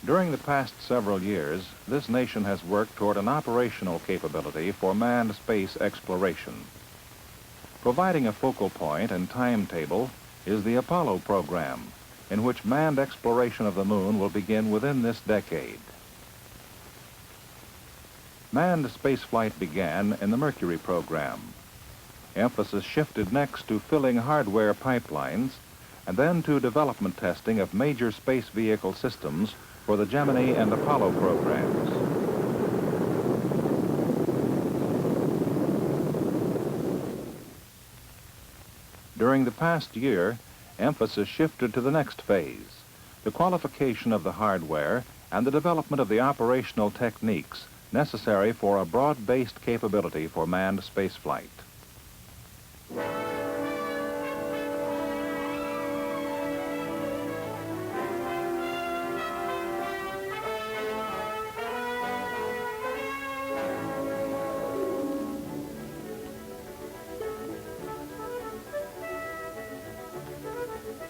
During the past several years, this nation has worked toward an operational capability for manned space exploration. Providing a focal point and timetable is the Apollo program, in which manned exploration of the moon will begin within this decade. Manned spaceflight began in the Mercury program. Emphasis shifted next to filling hardware pipelines and then to development testing of major space vehicle systems for the Gemini and Apollo programs. During the past year, emphasis shifted to the next phase, the qualification of the hardware and the development of the operational techniques necessary for a broad-based capability for manned spaceflight.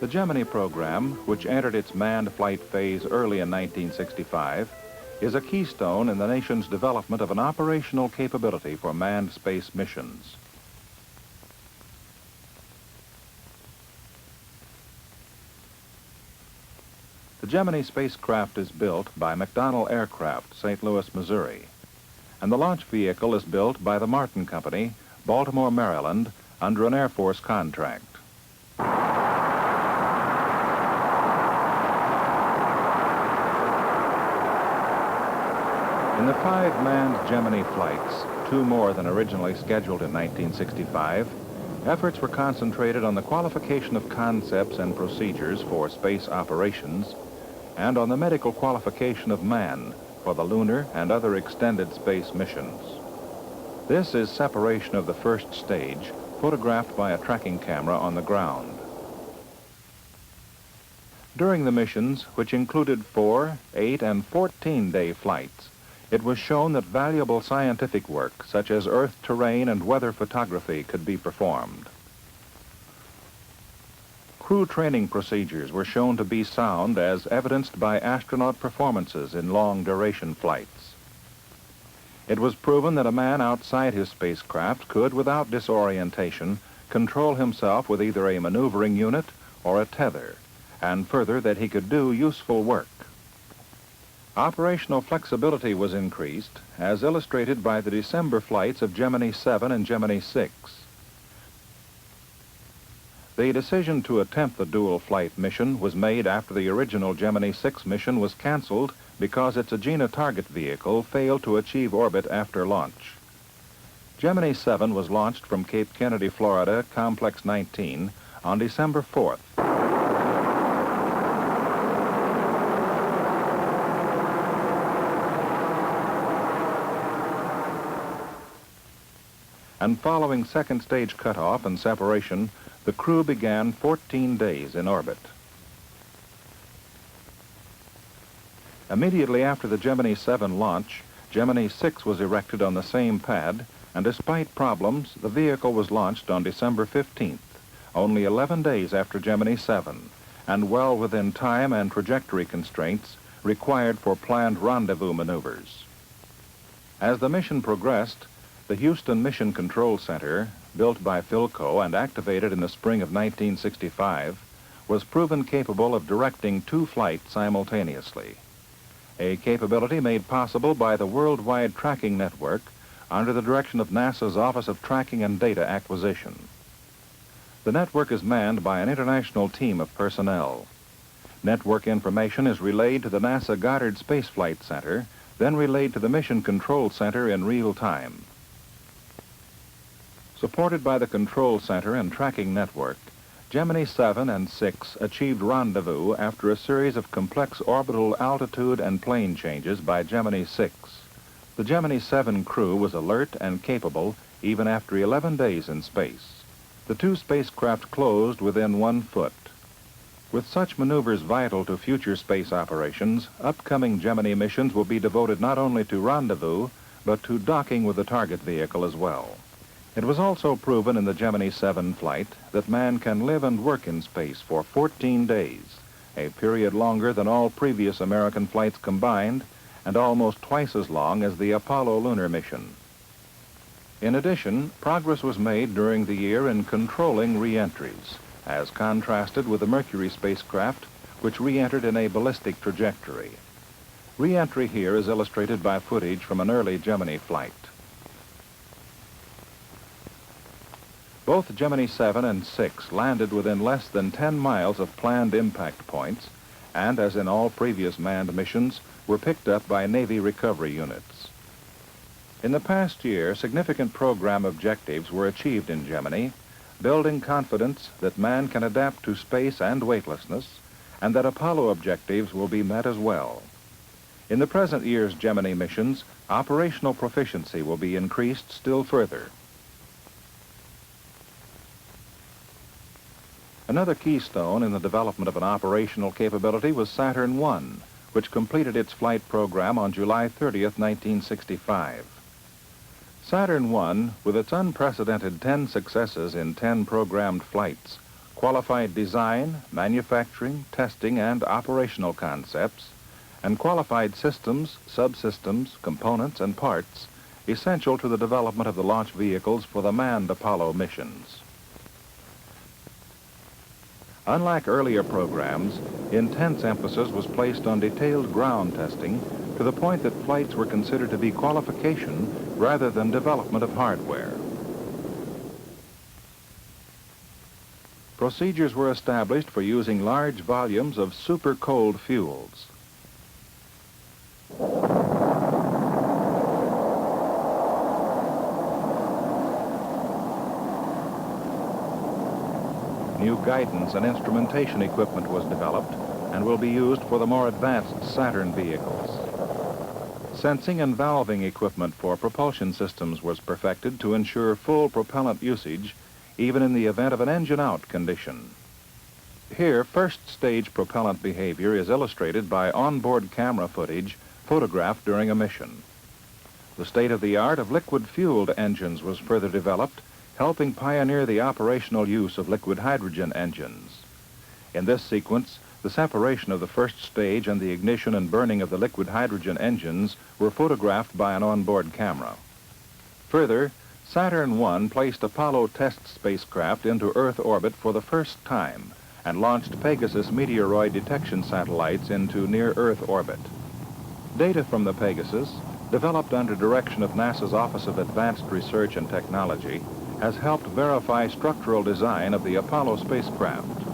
The Gemini program, which entered its manned flight phase early in 1965, is a keystone in the nation's development of an operational capability for manned space missions. The Gemini spacecraft is built by McDonnell Aircraft, St. Louis, Missouri, and the launch vehicle is built by the Martin Company, Baltimore, Maryland, under an Air Force contract. In the 5 manned Gemini flights, 2 more than originally scheduled in 1965, efforts were concentrated on the qualification of concepts and procedures for space operations and on the medical qualification of man for the lunar and other extended space missions. This is separation of the first stage, photographed by a tracking camera on the ground. During the missions, which included 4, 8, and 14-day flights, it was shown that valuable scientific work, such as Earth terrain and weather photography, could be performed. Crew training procedures were shown to be sound, as evidenced by astronaut performances in long-duration flights. It was proven that a man outside his spacecraft could, without disorientation, control himself with either a maneuvering unit or a tether, and further that he could do useful work. Operational flexibility was increased, as illustrated by the December flights of Gemini 7 and Gemini 6. The decision to attempt the dual flight mission was made after the original Gemini 6 mission was canceled because its Agena target vehicle failed to achieve orbit after launch. Gemini 7 was launched from Cape Kennedy, Florida, Complex 19, on December 4th. And following second stage cutoff and separation, the crew began 14 days in orbit. Immediately after the Gemini 7 launch, Gemini 6 was erected on the same pad, and despite problems, the vehicle was launched on December 15th, only 11 days after Gemini 7, and well within time and trajectory constraints required for planned rendezvous maneuvers. As the mission progressed, the Houston Mission Control Center, built by Philco and activated in the spring of 1965, was proven capable of directing 2 flights simultaneously, a capability made possible by the Worldwide Tracking Network under the direction of NASA's Office of Tracking and Data Acquisition. The network is manned by an international team of personnel. Network information is relayed to the NASA Goddard Space Flight Center, then relayed to the Mission Control Center in real time. Supported by the Control Center and Tracking Network, Gemini 7 and 6 achieved rendezvous after a series of complex orbital altitude and plane changes by Gemini 6. The Gemini 7 crew was alert and capable even after 11 days in space. The 2 spacecraft closed within 1 foot. With such maneuvers vital to future space operations, upcoming Gemini missions will be devoted not only to rendezvous, but to docking with the target vehicle as well. It was also proven in the Gemini 7 flight that man can live and work in space for 14 days, a period longer than all previous American flights combined and almost twice as long as the Apollo lunar mission. In addition, progress was made during the year in controlling reentries, as contrasted with the Mercury spacecraft, which re-entered in a ballistic trajectory. Re-entry here is illustrated by footage from an early Gemini flight. Both Gemini 7 and 6 landed within less than 10 miles of planned impact points, and as in all previous manned missions, were picked up by Navy recovery units. In the past year, significant program objectives were achieved in Gemini, building confidence that man can adapt to space and weightlessness, and that Apollo objectives will be met as well. In the present year's Gemini missions, operational proficiency will be increased still further. Another keystone in the development of an operational capability was Saturn I, which completed its flight program on July 30th, 1965. Saturn I, with its unprecedented 10 successes in 10 programmed flights, qualified design, manufacturing, testing, and operational concepts, and qualified systems, subsystems, components, and parts essential to the development of the launch vehicles for the manned Apollo missions. Unlike earlier programs, intense emphasis was placed on detailed ground testing to the point that flights were considered to be qualification rather than development of hardware. Procedures were established for using large volumes of super-cold fuels. New guidance and instrumentation equipment was developed and will be used for the more advanced Saturn vehicles. Sensing and valving equipment for propulsion systems was perfected to ensure full propellant usage even in the event of an engine-out condition. Here, first-stage propellant behavior is illustrated by onboard camera footage photographed during a mission. The state-of-the-art of liquid-fueled engines was further developed, helping pioneer the operational use of liquid hydrogen engines. In this sequence, the separation of the first stage and the ignition and burning of the liquid hydrogen engines were photographed by an onboard camera. Further, Saturn I placed Apollo test spacecraft into Earth orbit for the first time and launched Pegasus meteoroid detection satellites into near-Earth orbit. Data from the Pegasus, developed under direction of NASA's Office of Advanced Research and Technology, has helped verify structural design of the Apollo spacecraft.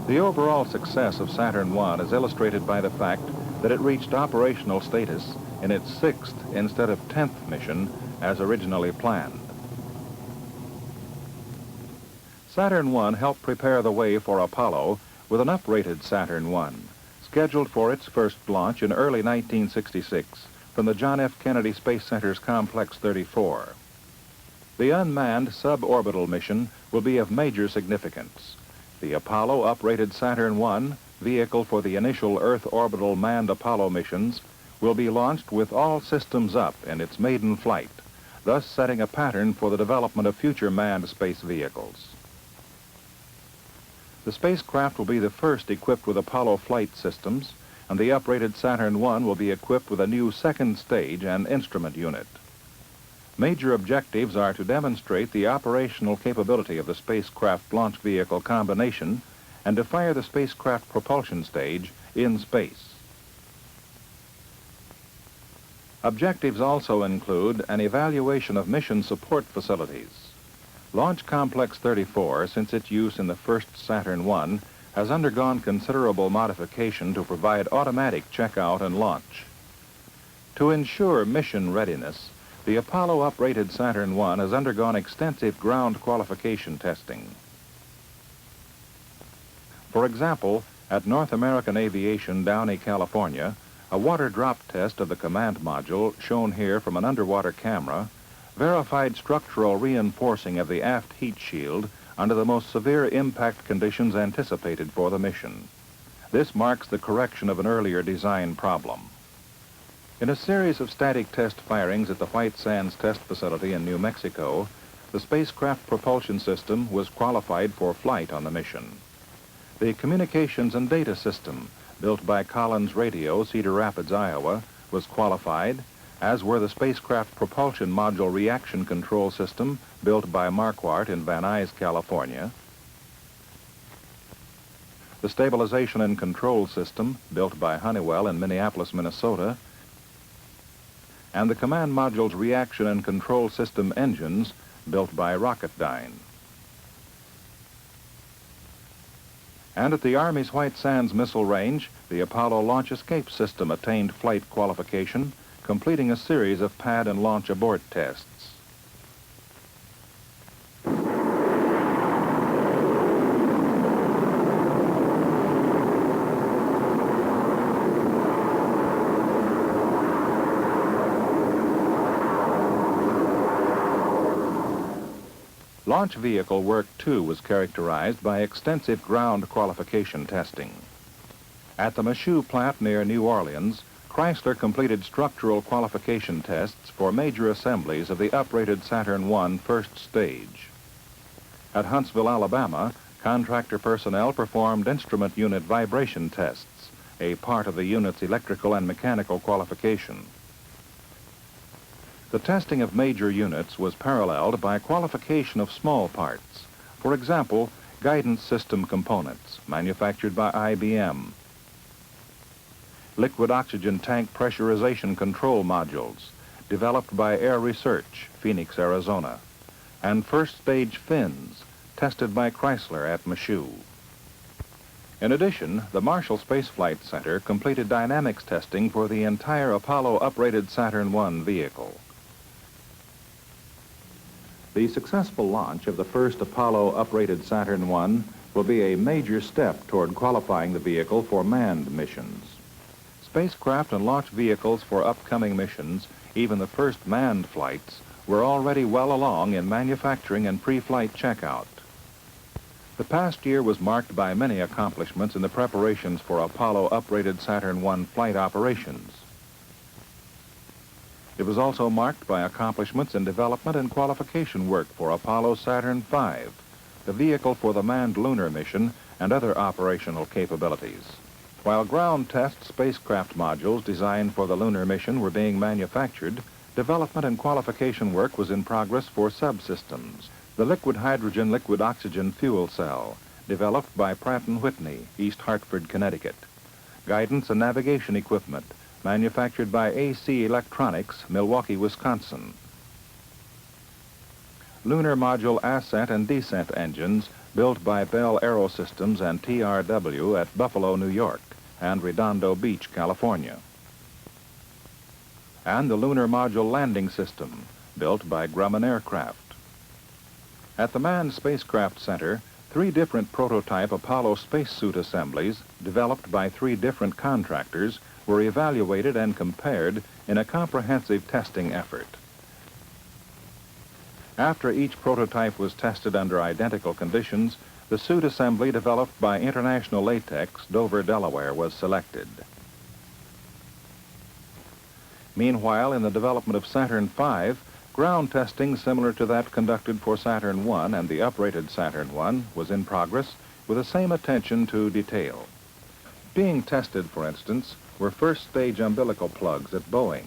The overall success of Saturn I is illustrated by the fact that it reached operational status in its 6th instead of 10th mission as originally planned. Saturn I helped prepare the way for Apollo with an uprated Saturn I, scheduled for its first launch in early 1966 from the John F. Kennedy Space Center's Complex 34. The unmanned suborbital mission will be of major significance. The Apollo uprated Saturn I, vehicle for the initial Earth orbital manned Apollo missions, will be launched with all systems up in its maiden flight, thus setting a pattern for the development of future manned space vehicles. The spacecraft will be the first equipped with Apollo flight systems, and the uprated Saturn I will be equipped with a new second stage and instrument unit. Major objectives are to demonstrate the operational capability of the spacecraft launch vehicle combination and to fire the spacecraft propulsion stage in space. Objectives also include an evaluation of mission support facilities. Launch Complex 34, since its use in the first Saturn I, has undergone considerable modification to provide automatic checkout and launch. To ensure mission readiness, the Apollo uprated Saturn I has undergone extensive ground qualification testing. For example, at North American Aviation, Downey, California, a water drop test of the command module, shown here from an underwater camera, verified structural reinforcing of the aft heat shield under the most severe impact conditions anticipated for the mission. This marks the correction of an earlier design problem. In a series of static test firings at the White Sands Test Facility in New Mexico, the spacecraft propulsion system was qualified for flight on the mission. The Communications and Data System, built by Collins Radio, Cedar Rapids, Iowa, was qualified, as were the Spacecraft Propulsion Module Reaction Control System, built by Marquardt in Van Nuys, California, the Stabilization and Control System, built by Honeywell in Minneapolis, Minnesota, and the Command Module's Reaction and Control System engines, built by Rocketdyne. And at the Army's White Sands Missile Range, the Apollo Launch Escape System attained flight qualification, completing a series of pad and launch abort tests. Launch vehicle work, too, was characterized by extensive ground qualification testing. At the Michoud plant near New Orleans, Chrysler completed structural qualification tests for major assemblies of the uprated Saturn I first stage. At Huntsville, Alabama, contractor personnel performed instrument unit vibration tests, a part of the unit's electrical and mechanical qualification. The testing of major units was paralleled by qualification of small parts. For example, guidance system components manufactured by IBM, liquid oxygen tank pressurization control modules developed by Air Research, Phoenix, Arizona, and first stage fins tested by Chrysler at Michoud. In addition, the Marshall Space Flight Center completed dynamics testing for the entire Apollo uprated Saturn I vehicle. The successful launch of the first Apollo uprated Saturn I will be a major step toward qualifying the vehicle for manned missions. Spacecraft and launch vehicles for upcoming missions, even the first manned flights, were already well along in manufacturing and pre-flight checkout. The past year was marked by many accomplishments in the preparations for Apollo uprated Saturn I flight operations. It was also marked by accomplishments in development and qualification work for Apollo Saturn V, the vehicle for the manned lunar mission and other operational capabilities. While ground test spacecraft modules designed for the lunar mission were being manufactured, development and qualification work was in progress for subsystems. The liquid hydrogen, liquid oxygen fuel cell, developed by Pratt & Whitney, East Hartford, Connecticut. Guidance and navigation equipment, manufactured by AC Electronics, Milwaukee, Wisconsin. Lunar module ascent and descent engines built by Bell Aerosystems and TRW at Buffalo, New York, and Redondo Beach, California. And the lunar module landing system built by Grumman Aircraft. At the Manned Spacecraft Center, 3 different prototype Apollo spacesuit assemblies developed by 3 different contractors were evaluated and compared in a comprehensive testing effort. After each prototype was tested under identical conditions, the suit assembly developed by International Latex, Dover, Delaware, was selected. Meanwhile, in the development of Saturn V, ground testing similar to that conducted for Saturn I and the uprated Saturn I was in progress with the same attention to detail. Being tested, for instance, were first-stage umbilical plugs at Boeing,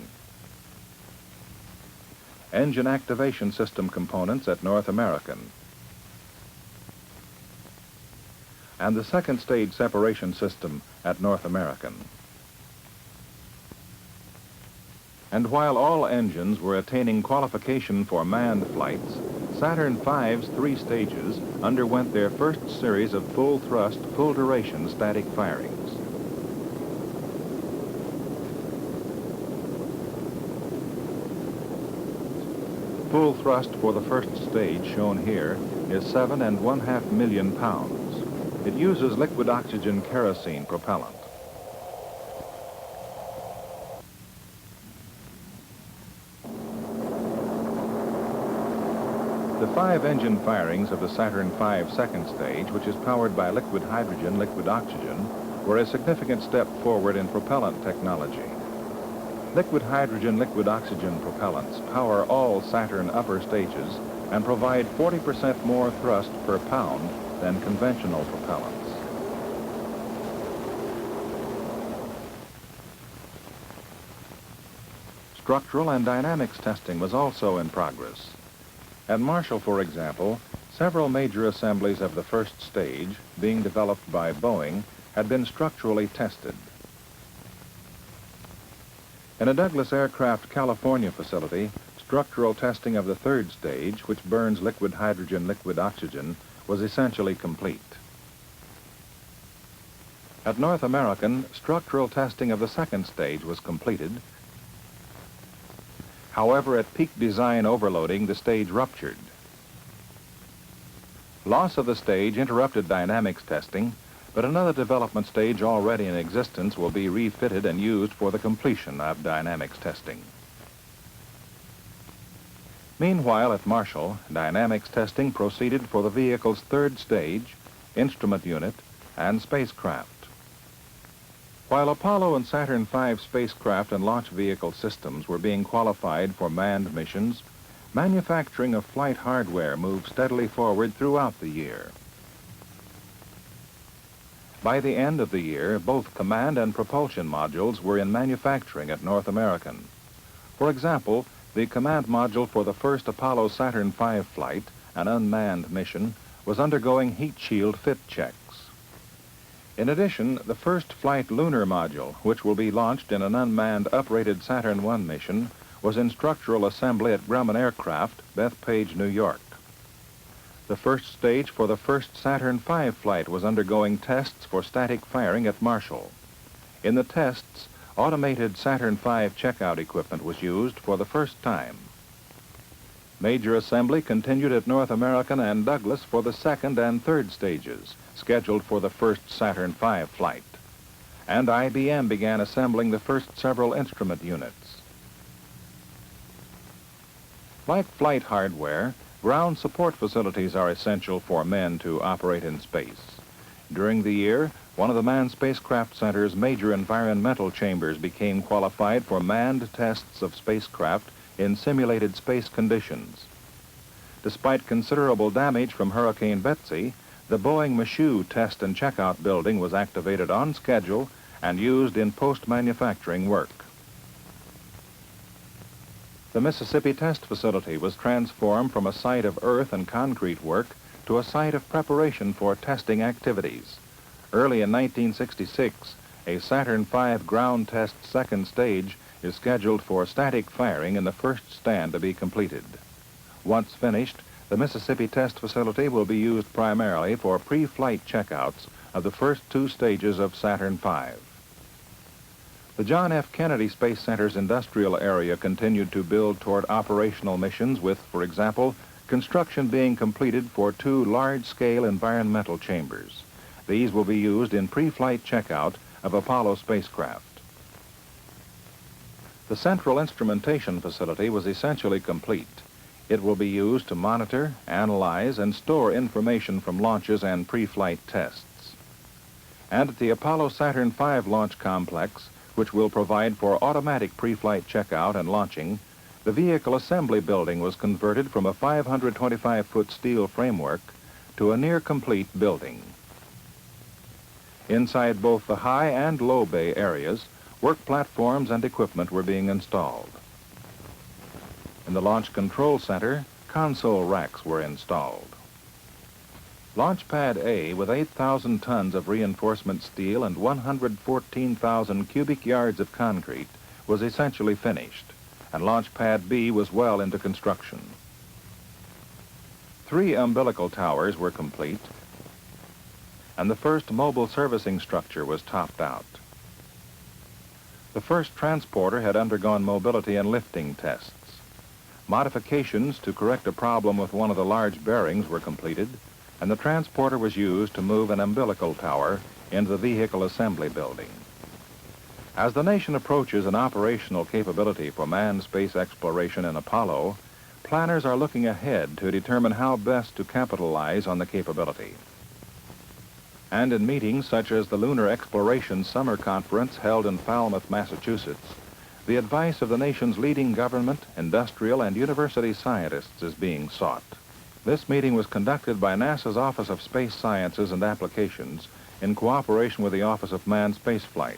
engine activation system components at North American, and the second-stage separation system at North American. And while all engines were attaining qualification for manned flights, Saturn V's 3 stages underwent their first series of full-thrust, full-duration static firings. Full thrust for the first stage, shown here, is 7.5 million pounds. It uses liquid oxygen kerosene propellant. The 5 engine firings of the Saturn V second stage, which is powered by liquid hydrogen, liquid oxygen, were a significant step forward in propellant technology. Liquid hydrogen, liquid oxygen propellants power all Saturn upper stages and provide 40% more thrust per pound than conventional propellants. Structural and dynamics testing was also in progress. At Marshall, for example, several major assemblies of the first stage, being developed by Boeing, had been structurally tested. In a Douglas Aircraft California facility, structural testing of the third stage, which burns liquid hydrogen, liquid oxygen, was essentially complete. At North American, structural testing of the second stage was completed. However, at peak design overloading, the stage ruptured. Loss of the stage interrupted dynamics testing, but another development stage already in existence will be refitted and used for the completion of dynamics testing. Meanwhile, at Marshall, dynamics testing proceeded for the vehicle's third stage, instrument unit, and spacecraft. While Apollo and Saturn V spacecraft and launch vehicle systems were being qualified for manned missions, manufacturing of flight hardware moved steadily forward throughout the year. By the end of the year, both command and propulsion modules were in manufacturing at North American. For example, the command module for the first Apollo Saturn V flight, an unmanned mission, was undergoing heat shield fit checks. In addition, the first flight lunar module, which will be launched in an unmanned uprated Saturn I mission, was in structural assembly at Grumman Aircraft, Bethpage, New York. The first stage for the first Saturn V flight was undergoing tests for static firing at Marshall. In the tests, automated Saturn V checkout equipment was used for the first time. Major assembly continued at North American and Douglas for the second and third stages, scheduled for the first Saturn V flight. And IBM began assembling the first several instrument units. Like flight hardware, ground support facilities are essential for men to operate in space. During the year, one of the Manned Spacecraft Center's major environmental chambers became qualified for manned tests of spacecraft in simulated space conditions. Despite considerable damage from Hurricane Betsy, the Boeing Michoud test and checkout building was activated on schedule and used in post-manufacturing work. The Mississippi Test Facility was transformed from a site of earth and concrete work to a site of preparation for testing activities. Early in 1966, a Saturn V ground test second stage is scheduled for static firing in the first stand to be completed. Once finished, the Mississippi Test Facility will be used primarily for pre-flight checkouts of the first two stages of Saturn V. The John F. Kennedy Space Center's industrial area continued to build toward operational missions with, for example, construction being completed for two large-scale environmental chambers. These will be used in pre-flight checkout of Apollo spacecraft. The Central Instrumentation Facility was essentially complete. It will be used to monitor, analyze, and store information from launches and pre-flight tests. And at the Apollo Saturn V launch complex, which will provide for automatic pre-flight checkout and launching, the vehicle assembly building was converted from a 525-foot steel framework to a near-complete building. Inside both the high and low bay areas, work platforms and equipment were being installed. In the Launch Control Center, console racks were installed. Launchpad A, with 8,000 tons of reinforcement steel and 114,000 cubic yards of concrete, was essentially finished, and Launchpad B was well into construction. 3 umbilical towers were complete, and the first mobile servicing structure was topped out. The first transporter had undergone mobility and lifting tests. Modifications to correct a problem with one of the large bearings were completed, and the transporter was used to move an umbilical tower into the vehicle assembly building. As the nation approaches an operational capability for manned space exploration in Apollo, planners are looking ahead to determine how best to capitalize on the capability. And in meetings such as the Lunar Exploration Summer Conference held in Falmouth, Massachusetts, the advice of the nation's leading government, industrial, and university scientists is being sought. This meeting was conducted by NASA's Office of Space Sciences and Applications in cooperation with the Office of Manned Spaceflight.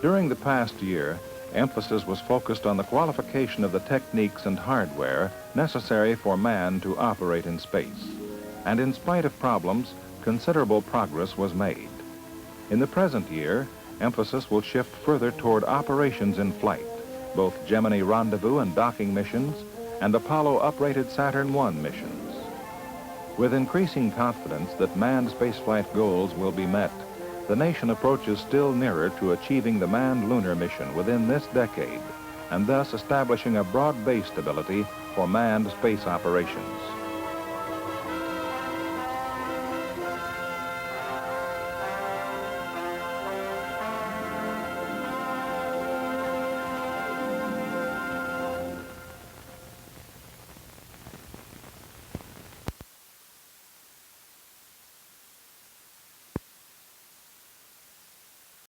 During the past year, emphasis was focused on the qualification of the techniques and hardware necessary for man to operate in space. And in spite of problems, considerable progress was made. In the present year, emphasis will shift further toward operations in flight, both Gemini rendezvous and docking missions, and Apollo uprated Saturn I missions. With increasing confidence that manned spaceflight goals will be met, the nation approaches still nearer to achieving the manned lunar mission within this decade, and thus establishing a broad-based stability for manned space operations.